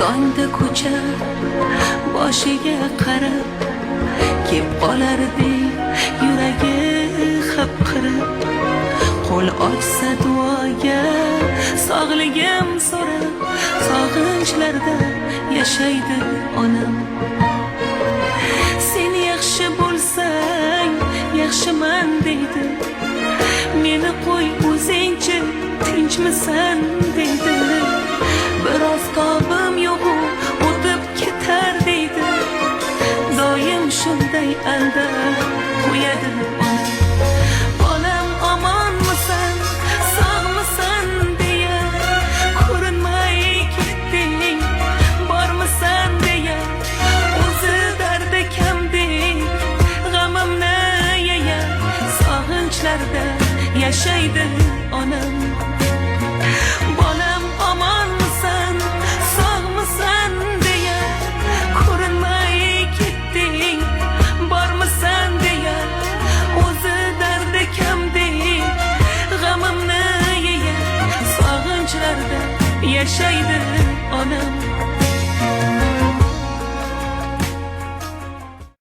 tongda ko'cha boshiga qarab kep qolardi yuragi xipqirib, qo'l ochsa duoga sog'ligim so'rab, sog'inchlarda yashaydi onam. Sen yaxshi bo'lsang yaxshiman deydi, meni qo'y o'zingchi tinchmisan deydi. Biroz tobim yo'g'u o'tib ketar deydi, doim shunday aldab qo'yadi onam. Bolam omonmisan, sog'misan deya ko'rinmay ketding, bormisan deya o'zi dardi kamdek g'amimni yeya, sog'inchlarda yashaydi onam. Bolam omonmisan, sog'misan deya ko'rinmay ketding, bormisan deya o'zi dardi kamdek g'amimni yeya, sog'inchlarda yashaydi onam.